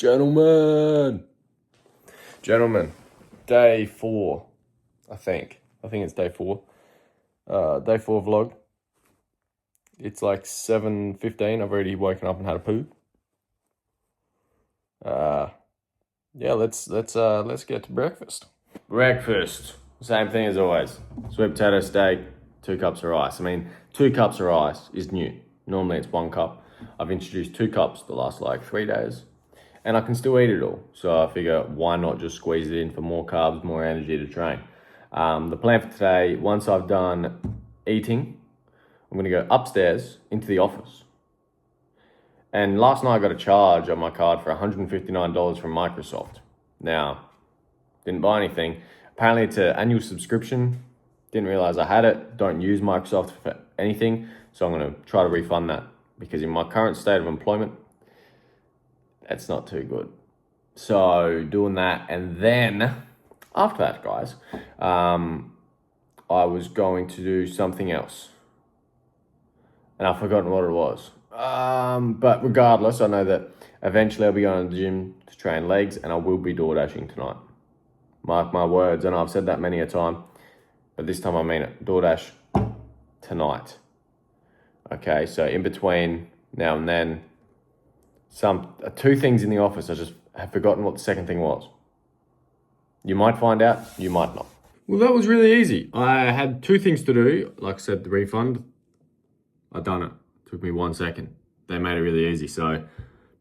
Gentlemen, day 4, I think it's day 4. Day 4 vlog. It's like 7:15. I've already woken up and had a poo. Yeah, let's get to breakfast. Breakfast, same thing as always. Sweet potato steak, 2 cups of rice. I mean, 2 cups of rice is new. Normally it's 1 cup. I've introduced 2 cups the last like 3 days. And I can still eat it all. So I figure, why not just squeeze it in for more carbs, more energy to train. The plan for today, once I've done eating, I'm gonna go upstairs into the office. And last night I got a charge on my card for $159 from Microsoft. Now, didn't buy anything. Apparently it's an annual subscription. Didn't realize I had it. Don't use Microsoft for anything. So I'm gonna try to refund that because in my current state of employment, that's not too good. So doing that, and then after that, guys, I was going to do something else, and I've forgotten what it was. But regardless, I know that eventually I'll be going to the gym to train legs, and I will be door dashing tonight. Mark my words, and I've said that many a time, but this time I mean it. DoorDash tonight. Okay, so in between now and then, 2 things in the office. I just have forgotten what the second thing was. You might find out, you might not. Well, that was really easy. I had 2 things to do. Like I said, the refund, I've done it. Took me 1 second. They made it really easy. So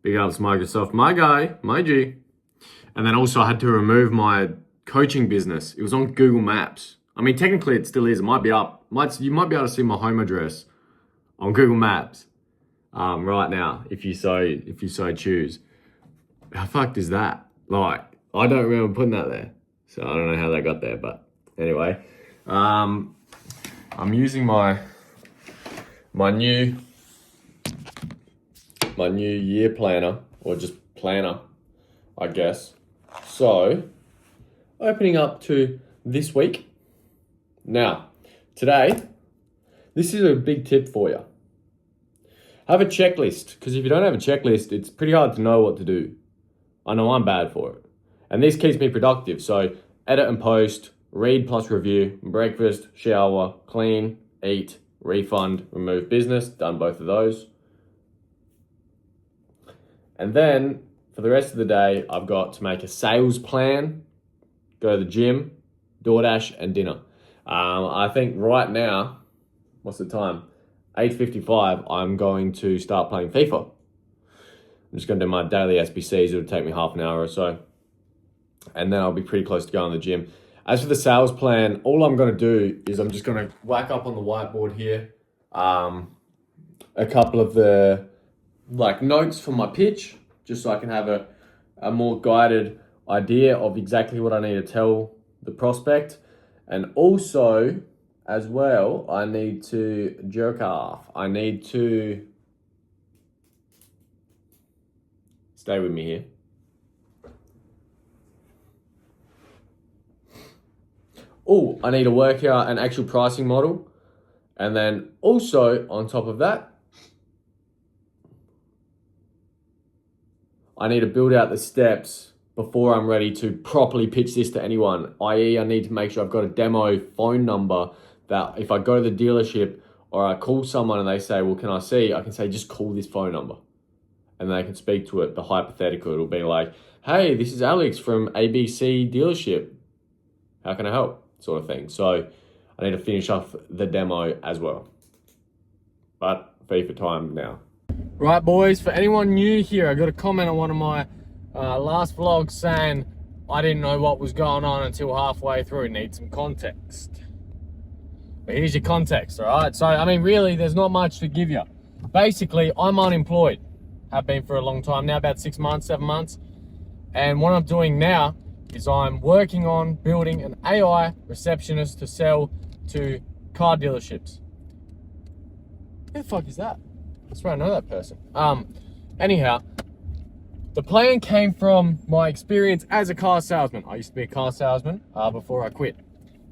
big ups Microsoft, my guy, my G. And then also I had to remove my coaching business. It was on Google Maps. I mean, technically it still is. It might be up. You might be able to see my home address on Google Maps. Right now, if you so choose. How fucked is that? Like, I don't remember putting that there, so I don't know how that got there. But anyway, I'm using my new year planner, or just planner, I guess. So, opening up to this week. Now, today, this is a big tip for you. Have a checklist, because if you don't have a checklist, it's pretty hard to know what to do. I know I'm bad for it. And this keeps me productive. So edit and post, read plus review, breakfast, shower, clean, eat, refund, remove business. Done both of those. And then for the rest of the day, I've got to make a sales plan, go to the gym, DoorDash, and dinner. I think right now, what's the time? 8:55, I'm going to start playing FIFA. I'm just going to do my daily SBCs. It'll take me half an hour or so. And then I'll be pretty close to going to the gym. As for the sales plan, all I'm going to do is I'm just going to whack up on the whiteboard here a couple of the notes for my pitch, just so I can have a more guided idea of exactly what I need to tell the prospect. And also, as well, I need to jerk off. I need to... Stay with me here. Oh, I need to work out an actual pricing model. And then also, on top of that, I need to build out the steps before I'm ready to properly pitch this to anyone. I.e., I need to make sure I've got a demo phone number that if I go to the dealership or I call someone and they say, well, can I see? I can say, just call this phone number. And they can speak to it, the hypothetical. It'll be like, hey, this is Alex from ABC dealership. How can I help? Sort of thing. So I need to finish off the demo as well. But FIFA time now. Right, boys, for anyone new here, I got a comment on one of my last vlogs saying I didn't know what was going on until halfway through. Need some context. But here's your context, all right? So, I mean, really, there's not much to give you. Basically, I'm unemployed. Have been for a long time now, about 6 months, 7 months. And what I'm doing now is I'm working on building an AI receptionist to sell to car dealerships. Who the fuck is that? I swear I know that person. Anyhow, the plan came from my experience as a car salesman. I used to be a car salesman before I quit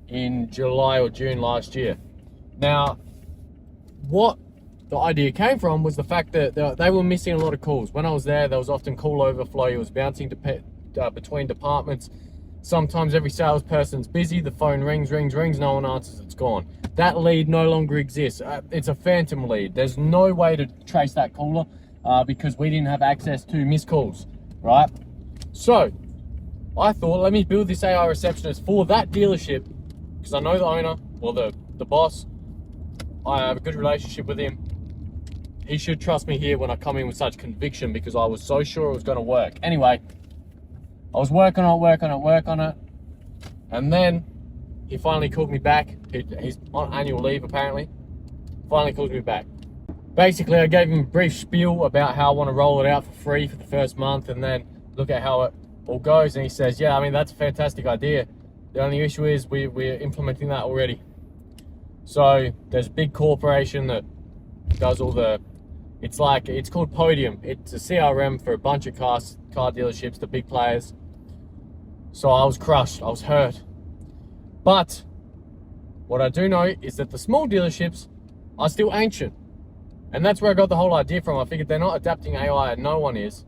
in July or June last year. Now, what the idea came from was the fact that they were missing a lot of calls. When I was there was often call overflow. It was bouncing between departments. Sometimes every salesperson's busy, the phone rings, no one answers, it's gone. That lead no longer exists. It's a phantom lead. There's no way to trace that caller because we didn't have access to missed calls, right? So I thought, let me build this AI receptionist for that dealership because I know the owner, or the boss. I have a good relationship with him. He should trust me here when I come in with such conviction because I was so sure it was going to work. Anyway, I was working on it. And then he finally called me back. He's on annual leave apparently. Finally called me back. Basically, I gave him a brief spiel about how I want to roll it out for free for the first month and then look at how it all goes. And he says, yeah, I mean, that's a fantastic idea. The only issue is we're implementing that already. So there's a big corporation that does all the, it's called Podium. It's a CRM for a bunch of car dealerships, the big players. So I was crushed, I was hurt. But what I do know is that the small dealerships are still ancient. And that's where I got the whole idea from. I figured they're not adapting AI, and no one is,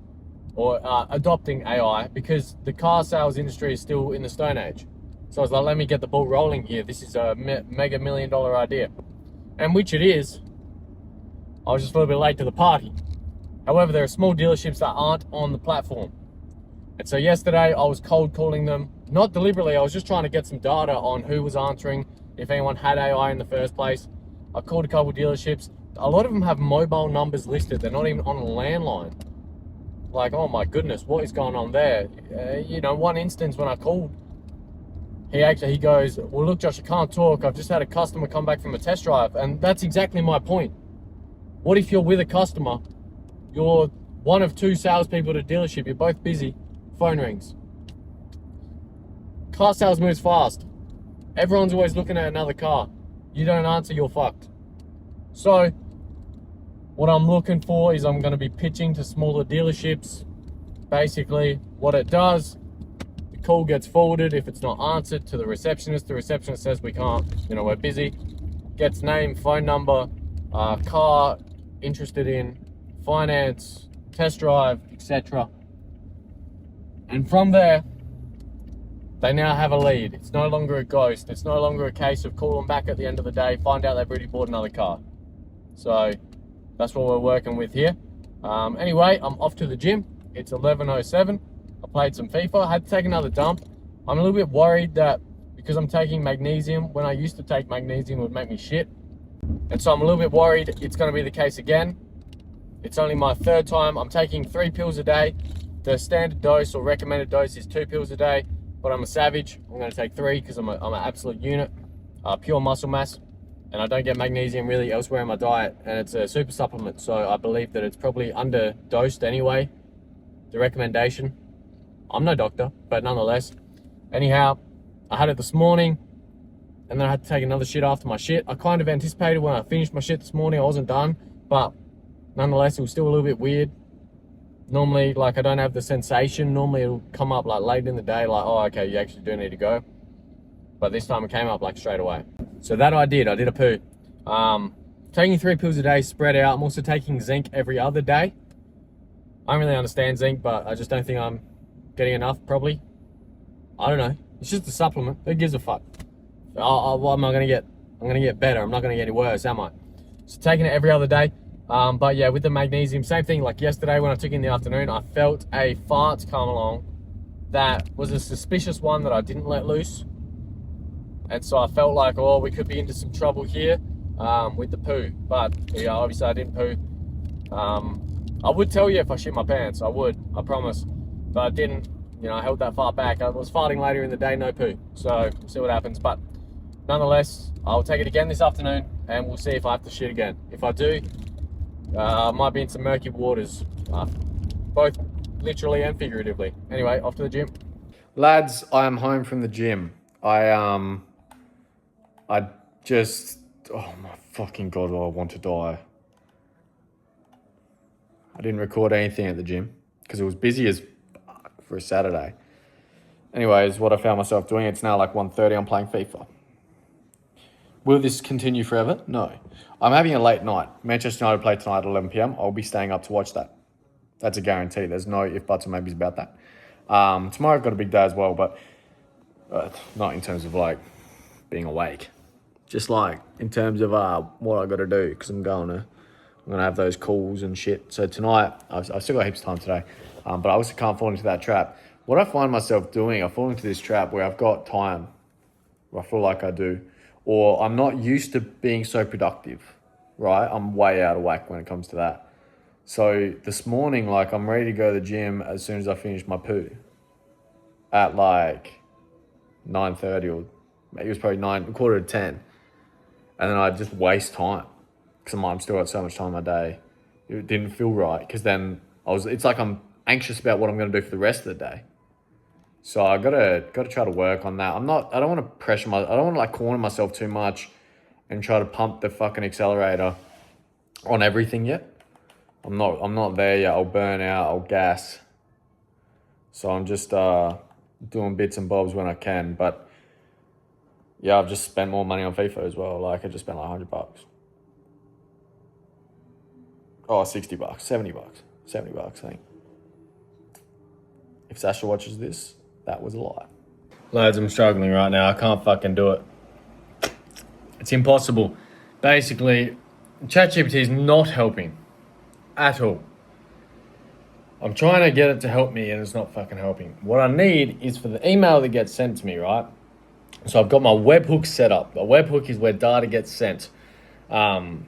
or adopting AI, because the car sales industry is still in the Stone Age. So I was like, let me get the ball rolling here. This is a mega $1 million idea. And which it is. I was just a little bit late to the party. However, there are small dealerships that aren't on the platform. And so yesterday I was cold calling them, not deliberately, I was just trying to get some data on who was answering, if anyone had AI in the first place. I called a couple dealerships. A lot of them have mobile numbers listed. They're not even on a landline. Like, oh my goodness, what is going on there? One instance when I called, he goes, well, look, Josh, I can't talk. I've just had a customer come back from a test drive. And that's exactly my point. What if you're with a customer, you're one of two salespeople at a dealership, you're both busy, phone rings. Car sales moves fast. Everyone's always looking at another car. You don't answer, you're fucked. So what I'm looking for is I'm going to be pitching to smaller dealerships. Basically, what it does, the call gets forwarded. If it's not answered, to the receptionist says we can't, we're busy. Gets name, phone number, car interested in, finance, test drive, etc. And from there, they now have a lead. It's no longer a ghost. It's no longer a case of call them back at the end of the day, find out they've already bought another car. So that's what we're working with here. Anyway, I'm off to the gym. It's 11:07. I played some FIFA. I had to take another dump. I'm a little bit worried that because I'm taking magnesium, when I used to take magnesium, it would make me shit. And so I'm a little bit worried it's going to be the case again. It's only my third time. I'm taking 3 pills a day. The standard dose or recommended dose is 2 pills a day, but I'm a savage. I'm going to take 3 because I'm an absolute unit, pure muscle mass. And I don't get magnesium really elsewhere in my diet, and it's a super supplement, so I believe that it's probably underdosed anyway, the recommendation. I'm no doctor, but nonetheless. Anyhow, I had it this morning, and then I had to take another shit after my shit. I kind of anticipated when I finished my shit this morning, I wasn't done, but nonetheless, it was still a little bit weird. Normally, I don't have the sensation. Normally, it'll come up, late in the day, oh, okay, you actually do need to go. But this time it came up, straight away. So that I did a poo. Taking 3 pills a day spread out. I'm also taking zinc every other day. I don't really understand zinc, but I just don't think I'm getting enough, probably. I don't know. It's just a supplement. Who gives a fuck? What am I going to get? I'm going to get better. I'm not going to get any worse, am I? So taking it every other day. But yeah, with the magnesium, same thing. Like yesterday when I took it in the afternoon, I felt a fart come along that was a suspicious one that I didn't let loose. And so I felt like, oh, we could be into some trouble here with the poo. But yeah, obviously I didn't poo. I would tell you if I shit my pants. I would, I promise. But I didn't. I held that fart back. I was farting later in the day, no poo. So we'll see what happens. But nonetheless, I'll take it again this afternoon and we'll see if I have to shit again. If I do, I might be in some murky waters. Both literally and figuratively. Anyway, off to the gym. Lads, I am home from the gym. I just, oh my fucking God, I want to die. I didn't record anything at the gym because it was busy as fuck for a Saturday. Anyways, what I found myself doing, it's now 1:30, I'm playing FIFA. Will this continue forever? No. I'm having a late night. Manchester United play tonight at 11 p.m. I'll be staying up to watch that. That's a guarantee. There's no if, buts, or maybes about that. Tomorrow I've got a big day as well, but not in terms of like being awake. Just like in terms of what I got to do, because I'm gonna have those calls and shit. So tonight I've still got heaps of time today, but I also can't fall into that trap. What I find myself doing, I fall into this trap where I've got time, where I feel like I do, or I'm not used to being so productive. Right, I'm way out of whack when it comes to that. So this morning, like, I'm ready to go to the gym as soon as I finish my poo at like 9:30, or maybe it was probably 9:45, and then I just waste time because I'm still got so much time in my day. It didn't feel right because then it's like I'm anxious about what I'm going to do for the rest of the day. So I gotta try to work on that. I don't want to pressure I don't want to like corner myself too much and try to pump the fucking accelerator on everything yet. I'm not there yet. I'll burn out, I'll gas. So I'm just doing bits and bobs when I can. But yeah, I've just spent more money on FIFA as well. Like I just spent like $100. Oh, $60, $70, $70, I think. If Sasha watches this, that was a lie. Lads, I'm struggling right now. I can't fucking do it. It's impossible. Basically, ChatGPT is not helping at all. I'm trying to get it to help me and it's not fucking helping. What I need is for the email that gets sent to me, right? So I've got my webhook set up. A webhook is where data gets sent from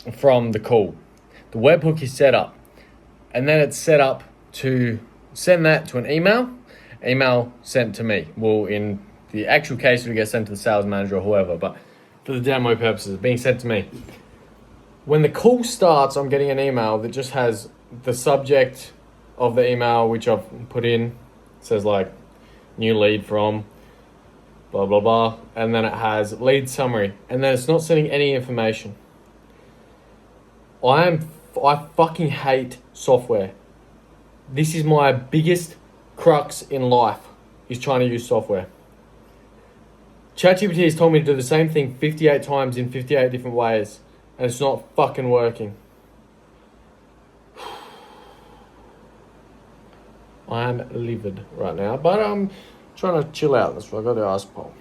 the call. The webhook is set up. And then it's set up to send that to an email sent to me. Well, in the actual case, it'll get sent to the sales manager or whoever, but for the demo purposes, it's being sent to me. When the call starts, I'm getting an email that just has the subject of the email, which I've put in. It says like, new lead from, blah, blah, blah. And then it has lead summary. And then it's not sending any information. I fucking hate software. This is my biggest crux in life, is trying to use software. ChatGPT has told me to do the same thing 58 times in 58 different ways, and it's not fucking working. I'm livid right now, but I'm trying to chill out. That's what I got to ask Paul.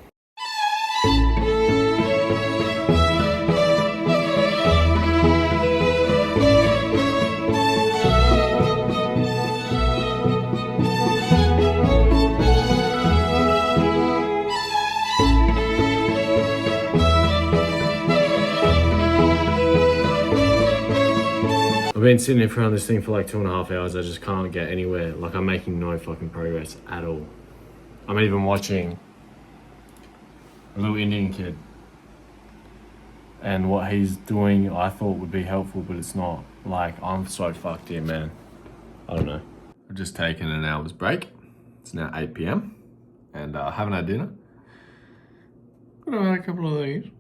I've been sitting in front of this thing for like 2.5 hours. I just can't get anywhere. Like I'm making no fucking progress at all. I'm even watching a little Indian kid. And what he's doing I thought would be helpful, but it's not. Like I'm so fucked here, man. I don't know. I've just taken an hour's break. It's now 8 p.m. and I haven't had dinner. But I've had a couple of these.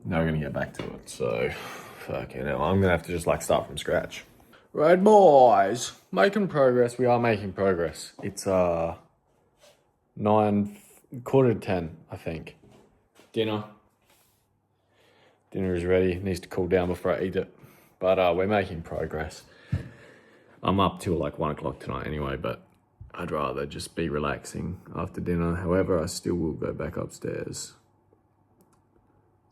Now we're gonna get back to it, so fucking hell, I'm gonna have to just like start from scratch. Right, boys, making progress. We are making progress. It's 9:45, I think. Dinner is ready. It needs to cool down before I eat it, but we're making progress. I'm up till like 1 o'clock tonight anyway, but I'd rather just be relaxing after dinner. However, I still will go back upstairs.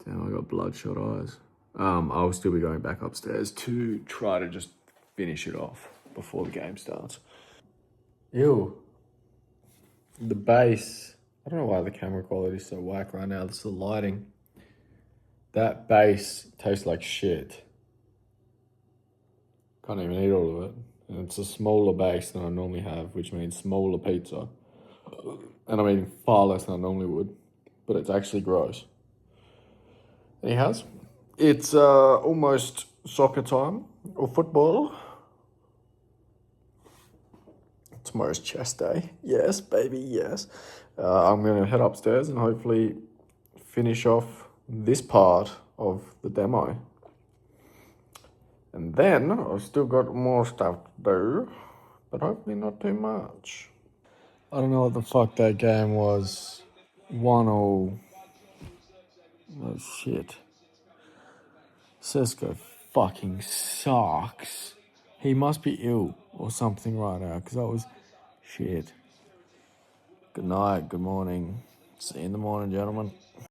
Damn, I got bloodshot eyes. I'll still be going back upstairs to try to just finish it off before the game starts. Ew. The bass. I don't know why the camera quality is so whack right now. It's the lighting. That bass tastes like shit. Can't even eat all of it. And it's a smaller base than I normally have, which means smaller pizza. And I'm eating far less than I normally would. But it's actually gross. Anyhow, it's almost soccer time, or football. Tomorrow's chest day. Yes, baby, yes. I'm going to head upstairs and hopefully finish off this part of the demo. And then I've still got more stuff to do, but hopefully not too much. I don't know what the fuck that game was. 1-0. Oh shit. Cisco fucking sucks. He must be ill or something right now, because that was shit. Good night, good morning. See you in the morning, gentlemen.